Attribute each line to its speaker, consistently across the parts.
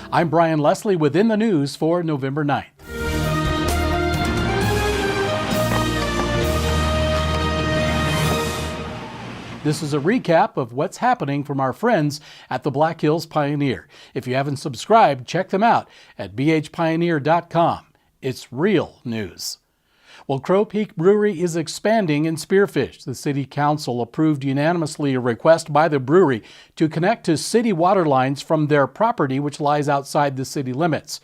Speaker 1: I'm Bryan Leslie with In the News for November 9th. This is a recap of what's happening from our friends at the Black Hills Pioneer. If you haven't subscribed, check them out at bhpioneer.com. It's real news. Well, Peak Brewery is expanding in Spearfish. The City Council approved unanimously a request by the brewery to connect to city water lines from their property, which lies outside the city limits.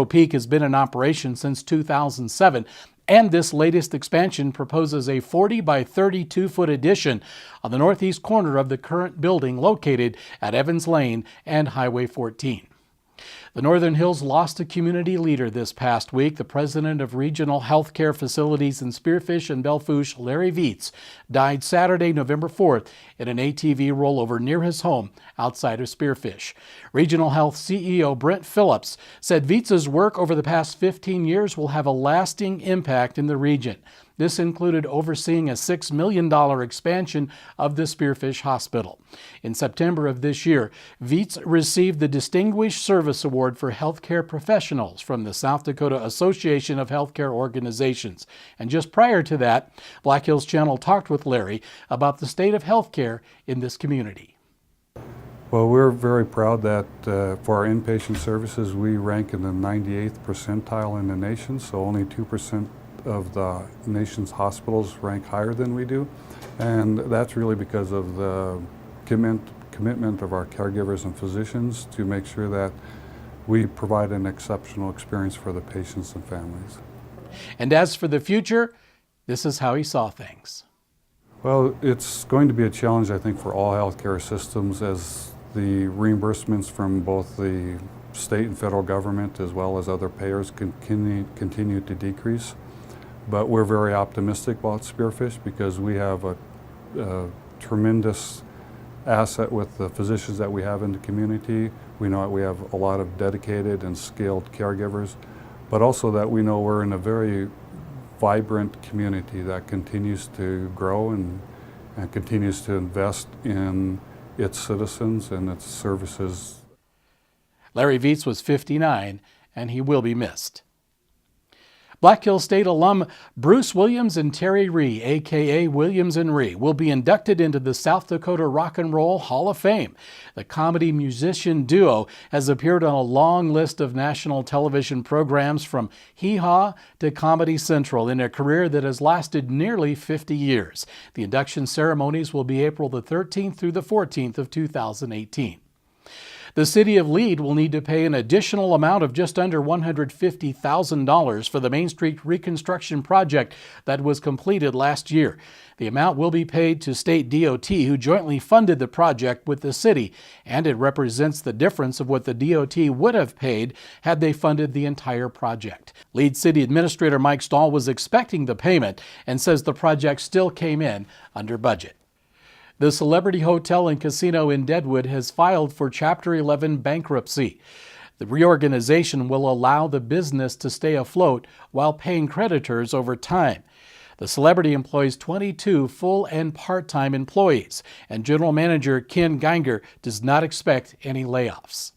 Speaker 1: Peak has been in operation since 2007. And this latest expansion proposes a 40 by 32-foot addition on the northeast corner of the current building located at Evans Lane and Highway 14. The Northern Hills lost a community leader this past week. The president of Regional Healthcare Facilities in Spearfish and Belle Fourche, Larry Veitz, died Saturday, November 4th in an ATV rollover near his home outside of Spearfish. Regional Health CEO Brent Phillips said Veitz's work over the past 15 years will have a lasting impact in the region. This included overseeing a $6 million expansion of the Spearfish Hospital. In September of this year, Viets received the Distinguished Service Award for Healthcare Professionals from the South Dakota Association of Healthcare Organizations. And just prior to that, Black Hills Channel talked with Larry about the state of healthcare in this community.
Speaker 2: Well, we're very proud that for our inpatient services, we rank in the 98th percentile in the nation, so only 2% of the nation's hospitals rank higher than we do, and that's really because of the commitment of our caregivers and physicians to make sure that we provide an exceptional experience for the patients and families.
Speaker 1: And as for the future, this is how he saw things.
Speaker 2: Well, it's going to be a challenge, I think, for all healthcare systems as the reimbursements from both the state and federal government as well as other payers continue to decrease. But we're very optimistic about Spearfish because we have a tremendous asset with the physicians that we have in the community. We know that we have a lot of dedicated and skilled caregivers, but also that we know we're in a very vibrant community that continues to grow and continues to invest in its citizens and its services.
Speaker 1: Larry Veitz was 59, and he will be missed. Black Hills State alum Bruce Williams and Terry Rhee, a.k.a. Williams and Rhee, will be inducted into the South Dakota Rock and Roll Hall of Fame. The comedy-musician duo has appeared on a long list of national television programs from Hee Haw to Comedy Central in a career that has lasted nearly 50 years. The induction ceremonies will be April the 13th through the 14th of 2018. The city of Lead will need to pay an additional amount of just under $150,000 for the Main Street reconstruction project that was completed last year. The amount will be paid to State DOT, who jointly funded the project with the city, and it represents the difference of what the DOT would have paid had they funded the entire project. Lead City Administrator Mike Stahl was expecting the payment and says the project still came in under budget. The Celebrity Hotel and Casino in Deadwood has filed for Chapter 11 bankruptcy. The reorganization will allow the business to stay afloat while paying creditors over time. The Celebrity employs 22 full and part-time employees, and General Manager Ken Geiger does not expect any layoffs.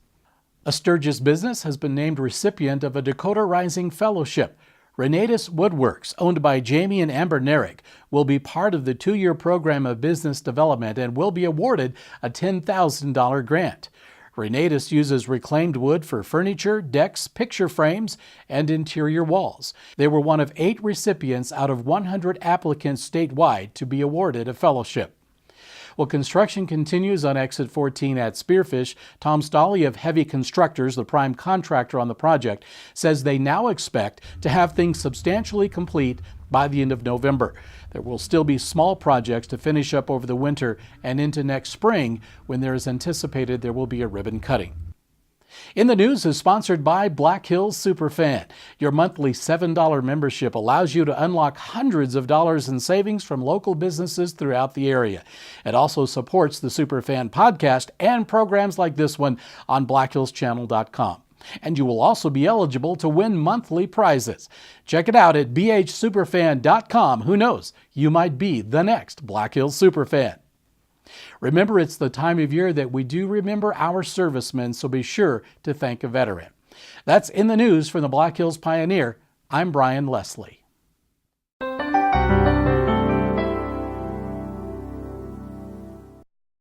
Speaker 1: A Sturgis Business has been named recipient of a Dakota Rising Fellowship. Renatus Woodworks, owned by Jamie and Amber Nerick, will be part of the 2-year program of business development and will be awarded a $10,000 grant. Renatus uses reclaimed wood for furniture, decks, picture frames, and interior walls. They were one of 8 recipients out of 100 applicants statewide to be awarded a fellowship. Well, construction continues on Exit 14 at Spearfish. Tom Stolley of Heavy Constructors, the prime contractor on the project, says they now expect to have things substantially complete by the end of November. There will still be small projects to finish up over the winter and into next spring when there is anticipated there will be a ribbon cutting. In the News is sponsored by Black Hills Superfan. Your monthly $7 membership allows you to unlock hundreds of dollars in savings from local businesses throughout the area. It also supports the Superfan podcast and programs like this one on blackhillschannel.com. And you will also be eligible to win monthly prizes. Check it out at bhsuperfan.com. Who knows, you might be the next Black Hills Superfan. Remember, it's the time of year that we do remember our servicemen, so be sure to thank a veteran. That's in the news from the Black Hills Pioneer. I'm Bryan Leslie.